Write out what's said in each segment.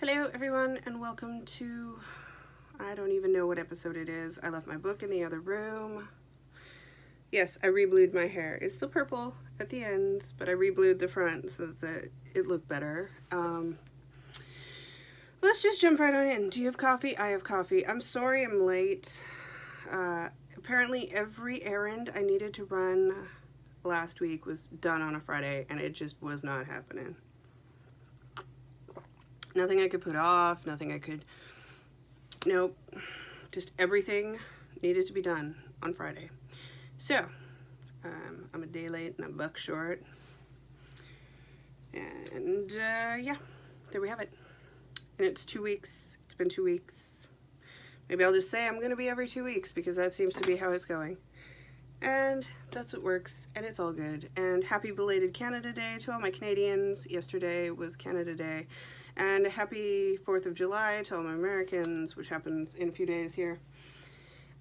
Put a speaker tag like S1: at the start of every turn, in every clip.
S1: Hello everyone and welcome to, I don't even know what episode it is. I left my book in the other room. Yes, I reblued my hair. It's still purple at the ends, but I reblued the front so that it looked better. Let's just jump right on in. Do you have coffee? I have coffee. I'm sorry I'm late. Apparently every errand I needed to run last week was done on a Friday and it just was not happening. Nothing I could put off, nothing I could, nope, just everything needed to be done on Friday. So, I'm a day late and I'm buck short. And yeah, there we have it. And it's 2 weeks, it's been 2 weeks. Maybe I'll just say I'm gonna be every 2 weeks because that seems to be how it's going. And that's what works, and it's all good. And happy belated Canada Day to all my Canadians. Yesterday was Canada Day. And happy 4th of July to all my Americans, which happens in a few days here.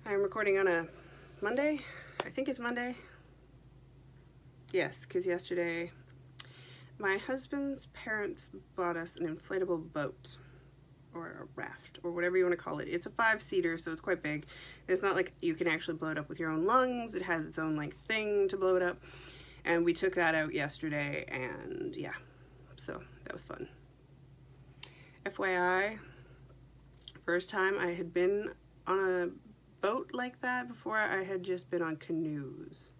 S1: I'm recording on a Monday. I think it's Monday. Yes, because yesterday my husband's parents bought us an inflatable boat. Or a raft, or whatever you want to call it. It's a 5-seater, so it's quite big. It's not like you can actually blow it up with your own lungs. It has its own like thing to blow it up. And we took that out yesterday, and yeah, so that was fun. FYI, first time I had been on a boat like that before. I had just been on canoes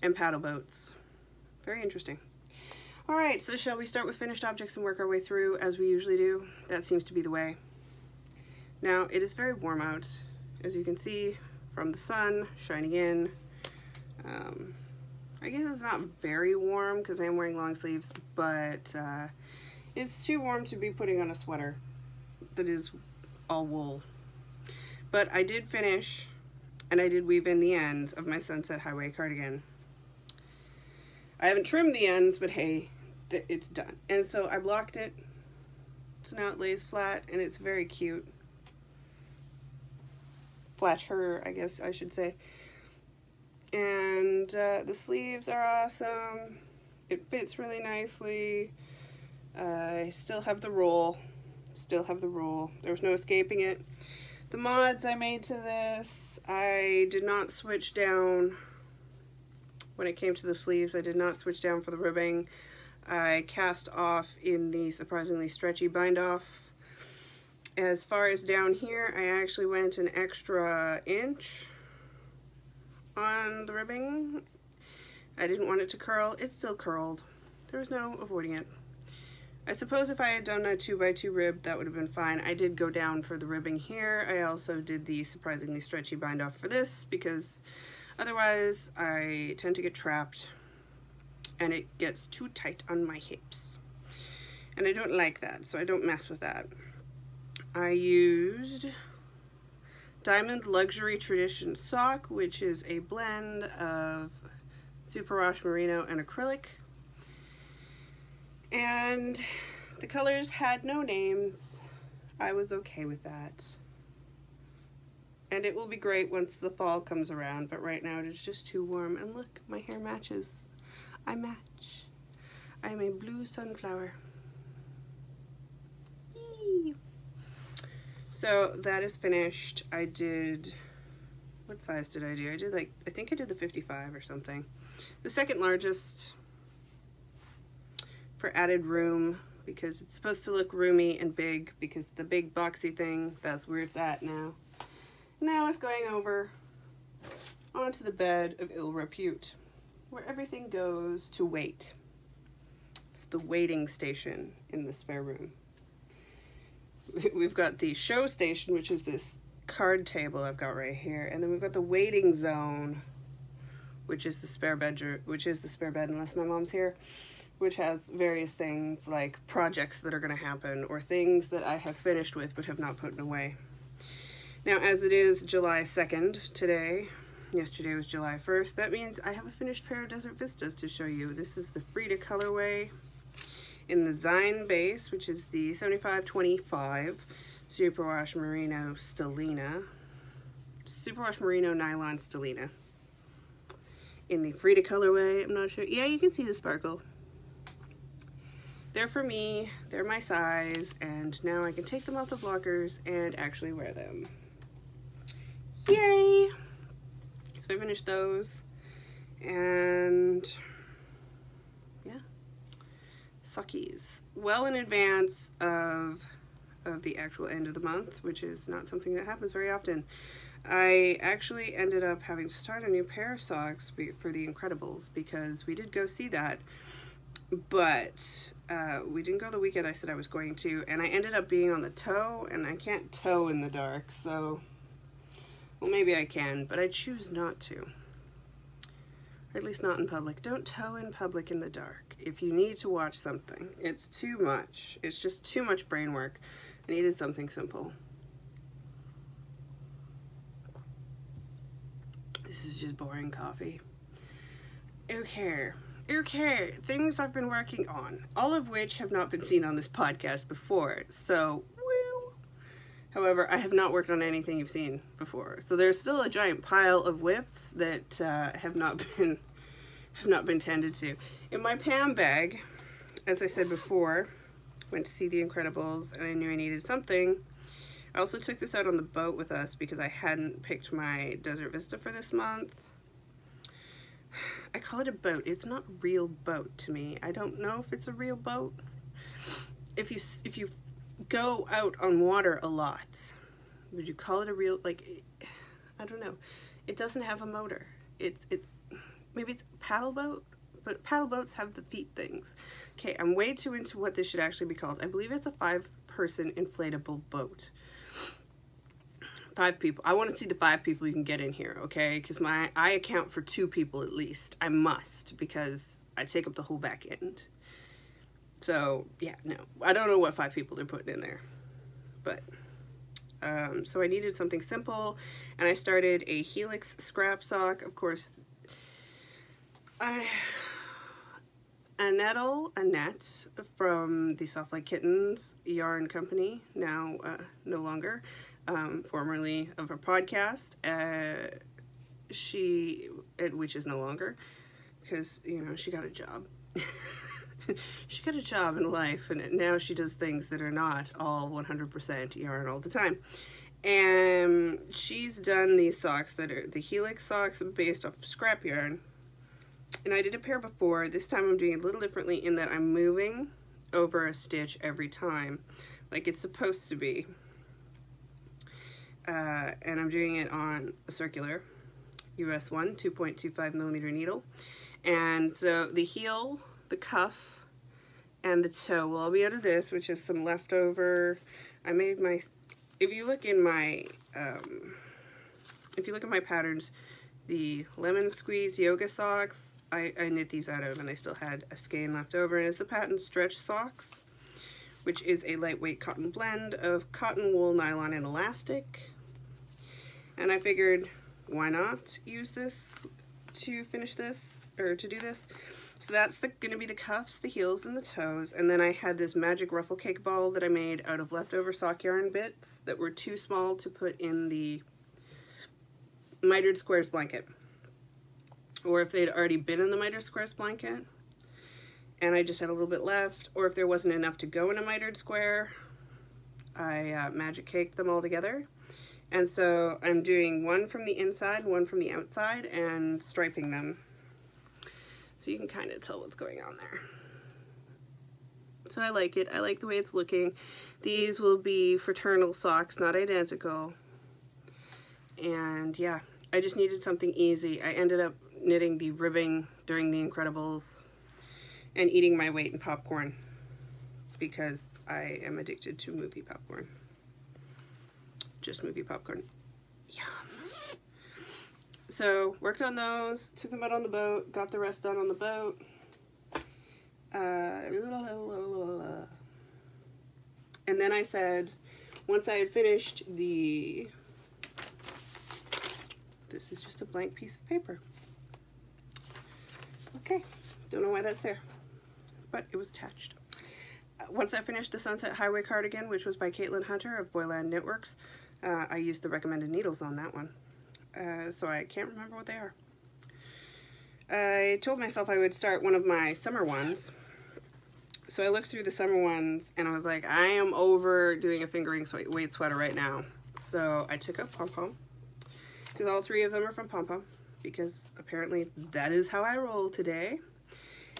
S1: and paddle boats. Very interesting. Alright, so shall we start with finished objects and work our way through as we usually do? That seems to be the way. Now, it is very warm out, as you can see from the sun shining in. I guess it's not very warm because I am wearing long sleeves, but it's too warm to be putting on a sweater that is all wool. But I did finish, and I did weave in the ends of my Sunset Highway cardigan. I haven't trimmed the ends, but hey, it's done. And so I blocked it, so now it lays flat, and it's very cute. Flatter, I guess I should say. And the sleeves are awesome. It fits really nicely. I still have the roll. There's no escaping it. The mods I made to this, I did not switch down. When it came to the sleeves, I did not switch down for the ribbing. I cast off in the surprisingly stretchy bind off. As far as down here, I actually went an extra inch on the ribbing. I didn't want it to curl. It still curled. There was no avoiding it. I suppose if I had done a 2x2 rib, that would have been fine. I did go down for the ribbing here. I also did the surprisingly stretchy bind off for this because otherwise, I tend to get trapped and it gets too tight on my hips. And I don't like that, so I don't mess with that. I used Diamond Luxury Tradition Sock, which is a blend of superwash merino and acrylic. And the colors had no names. I was okay with that. And it will be great once the fall comes around, but right now it is just too warm. And look, my hair matches. I match. I am a blue sunflower. Yee. So that is finished. I did, what size did I do? I did like, I think I did the 55 or something. The second largest for added room because it's supposed to look roomy and big because the big boxy thing, that's where it's at now. Now it's going over onto the bed of ill repute, where everything goes to wait. It's the waiting station in the spare room. We've got the show station, which is this card table I've got right here, and then we've got the waiting zone, which is the spare bedroom, which is the spare bed unless my mom's here, which has various things like projects that are going to happen or things that I have finished with but have not put away. Now, as it is July 2nd today, yesterday was July 1st, that means I have a finished pair of Desert Vistas to show you. This is the Frida colorway in the Zine base, which is the 7525 Superwash Merino Stellina. Superwash Merino Nylon Stellina. In the Frida colorway, I'm not sure. Yeah, you can see the sparkle. they're for me, they're my size, and now I can take them off the blockers and actually wear them. Yay! So I finished those, and yeah, sockies. Well in advance of the actual end of the month, which is not something that happens very often. I actually ended up having to start a new pair of socks for The Incredibles because we did go see that, but we didn't go the weekend I said I was going to, and I ended up being on the toe, and I can't toe in the dark, so, well, maybe I can, but I choose not to. Or at least not in public. Don't toe in public in the dark. If you need to watch something, it's too much. It's just too much brain work. I needed something simple. This is just boring coffee. Okay, things I've been working on, all of which have not been seen on this podcast before, so woo! However, I have not worked on anything you've seen before, so there's still a giant pile of whips that have not been tended to. In my Pam bag, as I said before, went to see The Incredibles, and I knew I needed something. I also took this out on the boat with us because I hadn't picked my Desert Vista for this month. I call it a boat. It's not a real boat to me. I don't know if it's a real boat. If you go out on water a lot, would you call it a real, like, I don't know. It doesn't have a motor. Maybe it's a paddle boat, but paddle boats have the feet things. Okay, I'm way too into what this should actually be called. I believe it's a 5-person inflatable boat. 5 people. I want to see the 5 people you can get in here, okay? Because I account for 2 people at least. I must, because I take up the whole back end. So, yeah, no. I don't know what 5 people they're putting in there. But, so I needed something simple, and I started a Helix scrap sock. Of course, Annette from the Soft Like Kittens yarn company, now no longer, formerly of a podcast, which is no longer, because, you know, she got a job. She got a job in life, and now she does things that are not all 100% yarn all the time. And she's done these socks that are the Helix socks based off scrap yarn. And I did a pair before. This time I'm doing it a little differently in that I'm moving over a stitch every time, like it's supposed to be. And I'm doing it on a circular US 1 2.25 millimeter needle. And so the heel, the cuff, and the toe will all be out of this, which is some leftover. I made my, if you look in my patterns, the lemon squeeze yoga socks, I knit these out of, and I still had a skein left over, and it's the patent stretch socks, which is a lightweight cotton blend of cotton, wool, nylon, and elastic. And I figured, why not use this to finish this, or to do this? So that's gonna be the cuffs, the heels, and the toes. And then I had this magic ruffle cake ball that I made out of leftover sock yarn bits that were too small to put in the mitered squares blanket, or if they'd already been in the mitered squares blanket and I just had a little bit left, or if there wasn't enough to go in a mitered square, I magic caked them all together. And so I'm doing one from the inside, one from the outside, and striping them so you can kind of tell what's going on there. So I like it. I like the way it's looking. These will be fraternal socks, not identical. And yeah, I just needed something easy. I ended up knitting the ribbing during The Incredibles and eating my weight in popcorn because I am addicted to movie popcorn. Just movie popcorn. Yum. So worked on those, took them out on the boat, got the rest done on the boat. And then I said, once I had finished the, this is just a blank piece of paper. Okay, don't know why that's there, but it was attached. Once I finished the Sunset Highway cardigan, which was by Caitlin Hunter of Boyland Knitworks, I used the recommended needles on that one. So I can't remember what they are. I told myself I would start one of my summer ones. So I looked through the summer ones and I was like, I am over doing a fingering weight sweater right now. So I took up Pom Pom, because all 3 of them are from Pom Pom, because apparently that is how I roll today.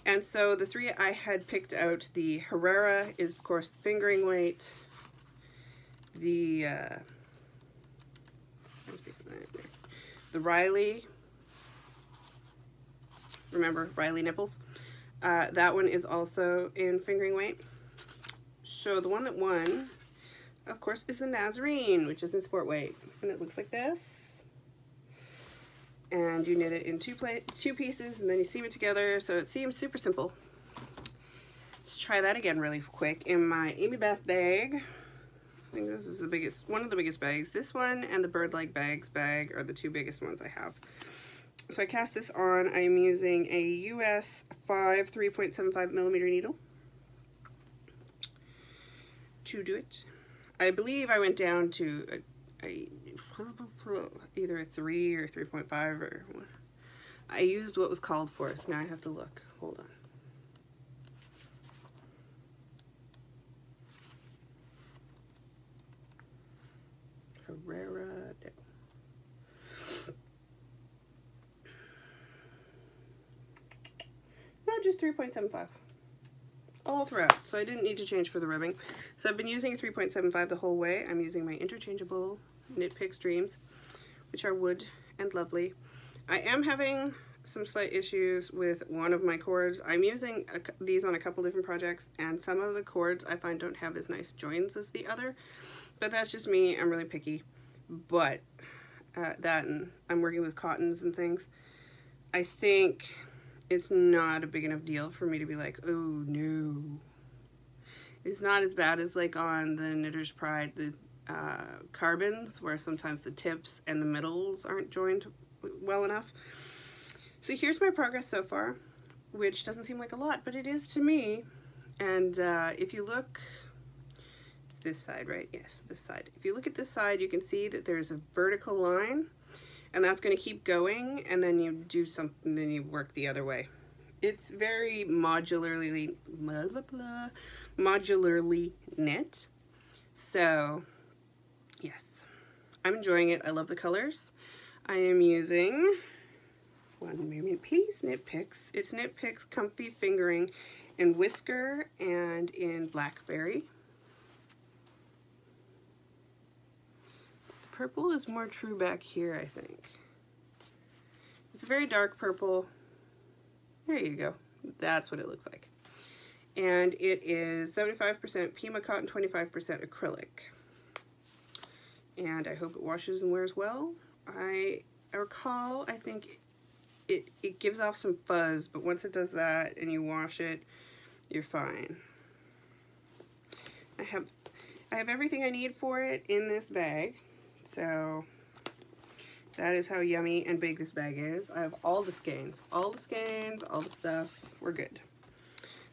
S1: And so the 3 I had picked out, the Herrera is of course the fingering weight, the Riley, remember Riley nipples, that one is also in fingering weight. So the one that won, of course, is the Nazarene, which is in sport weight, and it looks like this. And you knit it in 2 pieces, and then you seam it together, so it seems super simple. Let's try that again really quick in my Amy Beth bag. I think this is the biggest, one of the biggest bags. This one and the Bird Like Bags bag are the 2 biggest ones I have. So I cast this on. I'm using a US 5 3.75 millimeter needle to do it. I believe I went down to either a 3 or 3.5, or I used what was called for, so now I have to look. Hold on. Herrera. No, just 3.75 all throughout, so I didn't need to change for the ribbing. So I've been using a 3.75 the whole way. I'm using my interchangeable Knit Picks Dreams, which are wood and lovely. I am having some slight issues with one of my cords. I'm using these on a couple different projects, and some of the cords I find don't have as nice joins as the other, but that's just me. I'm really picky. But that, and I'm working with cottons and things, I think it's not a big enough deal for me to be like, oh no. It's not as bad as like on the Knitter's Pride, the carbons, where sometimes the tips and the middles aren't joined well enough. So here's my progress so far, which doesn't seem like a lot, but it is to me. And if you look, it's this side, right? Yes, this side. If you look at this side, you can see that there's a vertical line, and that's going to keep going, and then you do something, then you work the other way. It's very modularly knit. So yes, I'm enjoying it. I love the colors. I am using, one moment please, Knit Picks. It's Knit Picks Comfy Fingering in Whisker and in Blackberry. The purple is more true back here, I think. It's a very dark purple. There you go. That's what it looks like. And it is 75% Pima cotton, 25% acrylic. And I hope it washes and wears well. I recall, I think it gives off some fuzz, but once it does that and you wash it, you're fine. I have everything I need for it in this bag. So that is how yummy and big this bag is. I have all the skeins, all the stuff. We're good.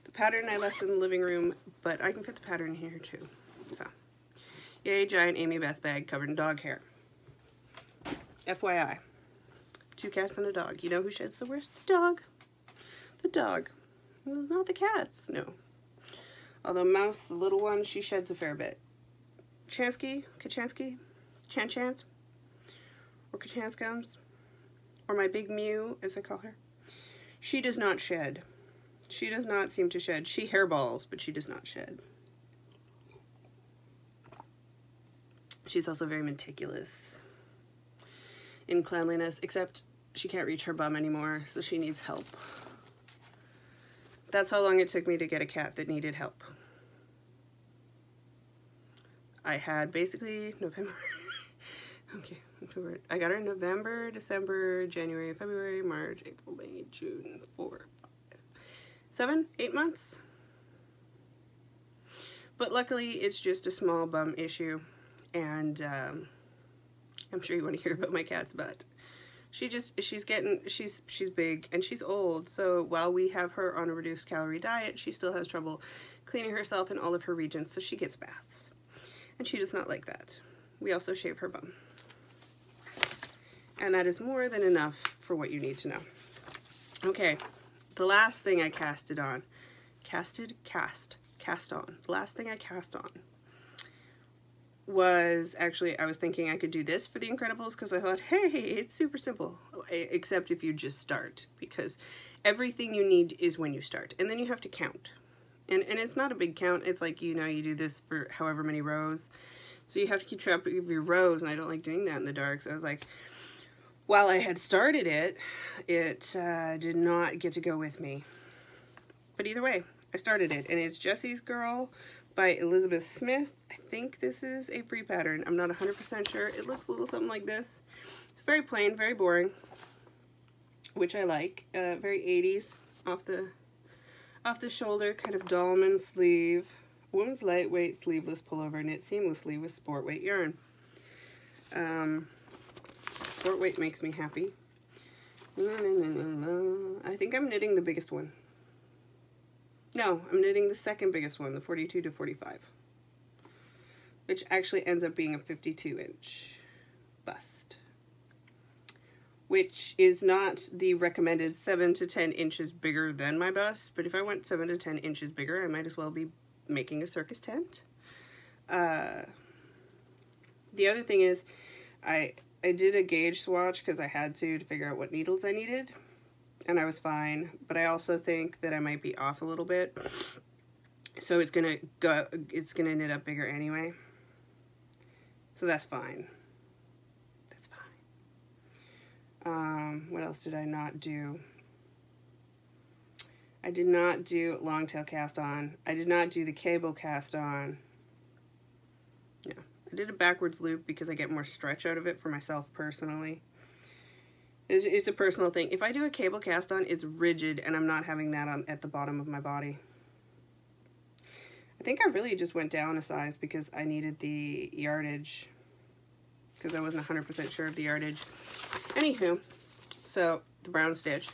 S1: The pattern I left in the living room, but I can fit the pattern here too. So, yay, giant Amy Beth bag covered in dog hair. FYI, 2 cats and a dog. You know who sheds the worst? The dog. The dog. Well, it's not the cats, no. Although Mouse, the little one, she sheds a fair bit. Chansky, Chan-Chance, or Kachanskums, or my big Mew, as I call her. She does not shed. She does not seem to shed. She hairballs, but she does not shed. She's also very meticulous in cleanliness, except she can't reach her bum anymore, so she needs help. That's how long it took me to get a cat that needed help. I had basically November. Okay, October. I got her in November, December, January, February, March, April, May, June, 4, 5, 7, 8 months. But luckily, it's just a small bum issue, and I'm sure you want to hear about my cat's butt. She's big and she's old, so while we have her on a reduced calorie diet, she still has trouble cleaning herself in all of her regions, so she gets baths. And she does not like that. We also shave her bum. And that is more than enough for what you need to know. Okay, the last thing I casted on cast on. The last thing I cast on was actually, I was thinking I could do this for The Incredibles because I thought, hey, it's super simple, except if you just start, because everything you need is when you start, and then you have to count. And it's not a big count. It's like, you know, you do this for however many rows, so you have to keep track of your rows, and I don't like doing that in the dark. So I was like, while I had started it, it did not get to go with me. But either way, I started it, and it's Jessie's Girl by Elizabeth Smith. I think this is a free pattern. I'm not 100% sure. It looks a little something like this. It's very plain, very boring, which I like. Very 80s, off the shoulder, kind of dolman sleeve. Woman's lightweight sleeveless pullover, knit seamlessly with sport weight yarn. Sport weight makes me happy. I think I'm knitting the biggest one. No, I'm knitting the second biggest one, the 42 to 45, which actually ends up being a 52-inch bust, which is not the recommended 7 to 10 inches bigger than my bust, but if I went 7 to 10 inches bigger, I might as well be making a circus tent. The other thing is, I did a gauge swatch because I had to figure out what needles I needed, and I was fine, but I also think that I might be off a little bit, so it's gonna knit up bigger anyway, so that's fine. That's fine. What else did I not do? I did not do long tail cast on. I did not do the cable cast on. No, I did a backwards loop because I get more stretch out of it for myself personally. It's a personal thing. If I do a cable cast on, it's rigid, and I'm not having that on at the bottom of my body. I think I really just went down a size because I needed the yardage, because I wasn't 100% sure of the yardage. Anywho, so the brown stitch,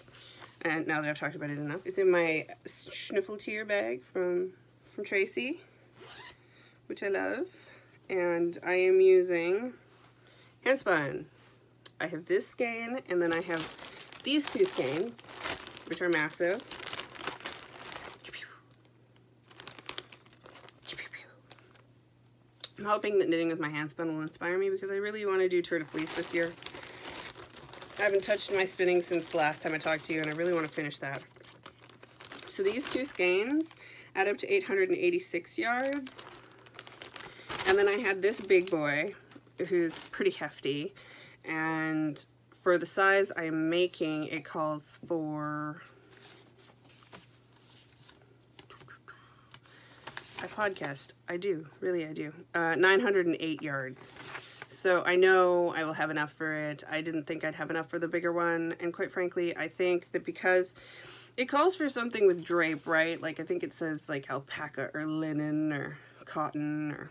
S1: and now that I've talked about it enough, it's in my Schnuffeltier bag from Tracy, which I love, and I am using handspun. I have this skein, and then I have these two skeins, which are massive. I'm hoping that knitting with my handspun will inspire me, because I really want to do Tour de Fleece this year. I haven't touched my spinning since the last time I talked to you, and I really want to finish that. So these two skeins add up to 886 yards. And then I had this big boy, who's pretty hefty. And for the size I'm making, it calls for, I podcast, I do, really I do, 908 yards. So I know I will have enough for it. I didn't think I'd have enough for the bigger one, and quite frankly, I think that because it calls for something with drape, right? Like I think it says like alpaca or linen or cotton or,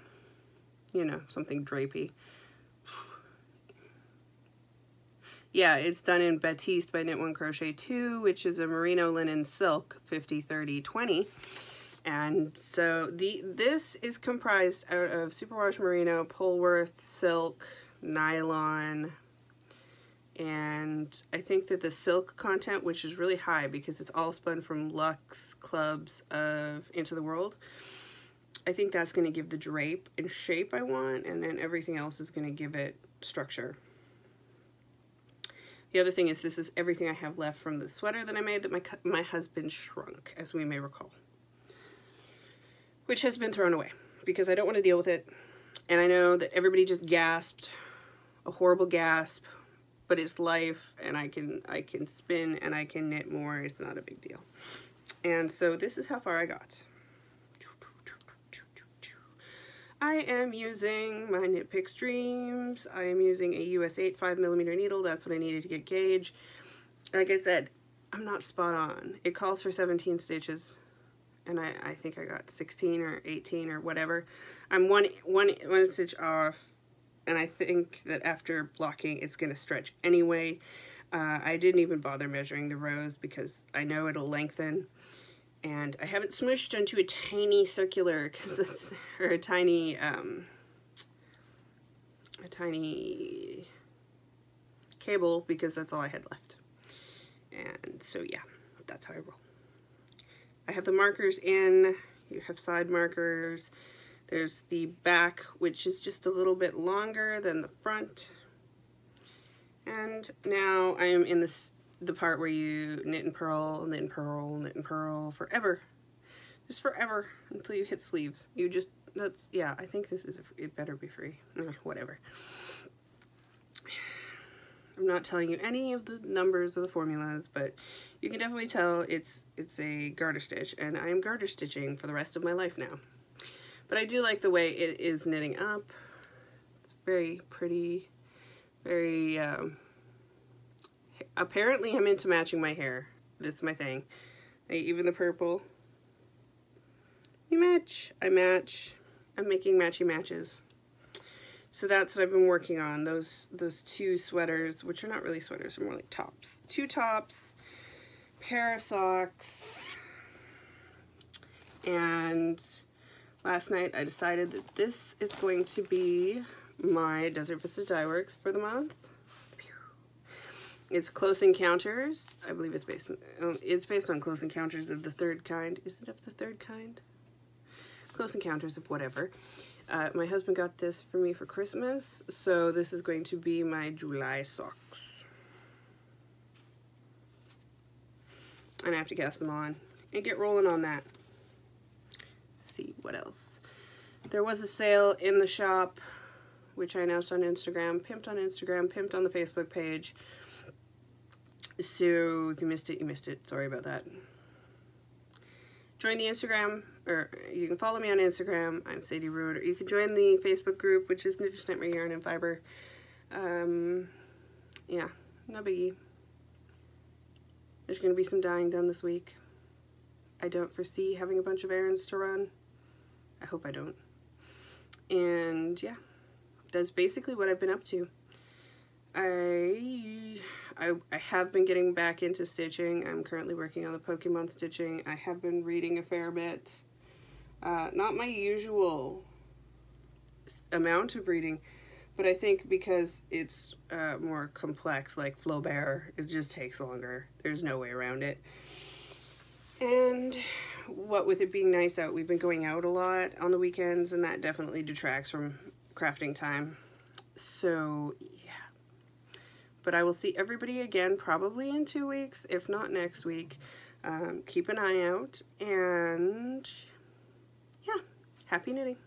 S1: you know, something drapey. Yeah, it's done in Batiste by Knit One Crochet 2, which is a merino linen silk 50-30-20. And so this is comprised out of superwash merino, Polworth, silk, nylon, and I think that the silk content, which is really high because it's all spun from Luxe Clubs of Into the World, I think that's going to give the drape and shape I want, and then everything else is going to give it structure. The other thing is, this is everything I have left from the sweater that I made that my husband shrunk, as we may recall, which has been thrown away because I don't want to deal with it. And I know that everybody just gasped, a horrible gasp, but it's life, and I can spin and I can knit more. It's not a big deal. And so this is how far I got. I am using my Knit Picks Dreams. I am using a US 8 5mm needle. That's what I needed to get gauge. Like I said, I'm not spot on. It calls for 17 stitches, and I think I got 16 or 18 or whatever. I'm one stitch off, and I think that after blocking it's going to stretch anyway. I didn't even bother measuring the rows because I know it'll lengthen. And I have it smooshed onto a tiny circular, or a tiny cable, because that's all I had left. And so yeah, that's how I roll. I have the markers in. You have side markers. There's the back, which is just a little bit longer than the front. And now I am in the part where you knit and purl, knit and purl, knit and purl forever. Just forever until you hit sleeves. You just, that's, yeah, I think this is, it better be free. Whatever. I'm not telling you any of the numbers or the formulas, but you can definitely tell it's a garter stitch, and I am garter stitching for the rest of my life now. But I do like the way it is knitting up. It's very pretty, very, apparently I'm into matching my hair. This is my thing. Even the purple. We match, I match, I'm making matchy matches. So that's what I've been working on, those two sweaters, which are not really sweaters, they're more like tops. 2 tops, pair of socks, and last night I decided that this is going to be my Desert Vista Dye Works for the month. It's Close Encounters. I believe it's based on Close Encounters of the Third Kind. Is it of the Third Kind? Close Encounters of whatever. My husband got this for me for Christmas, so this is going to be my July socks. And I have to cast them on and get rolling on that. Let's see what else. There was a sale in the shop, which I announced on Instagram, pimped on the Facebook page. So if you missed it, you missed it. Sorry about that. Join the Instagram, or you can follow me on Instagram. I'm Sadie Rood. Or you can join the Facebook group, which is Knit Knit My Yarn and Fiber. Yeah, no biggie. There's going to be some dyeing done this week. I don't foresee having a bunch of errands to run. I hope I don't. And yeah, that's basically what I've been up to. I have been getting back into stitching. I'm currently working on the Pokemon stitching. I have been reading a fair bit. Not my usual amount of reading, but I think because it's more complex, like Flaubert, it just takes longer. There's no way around it. And what with it being nice out, we've been going out a lot on the weekends, and that definitely detracts from crafting time. So but I will see everybody again probably in 2 weeks, if not next week. Keep an eye out, and yeah, happy knitting.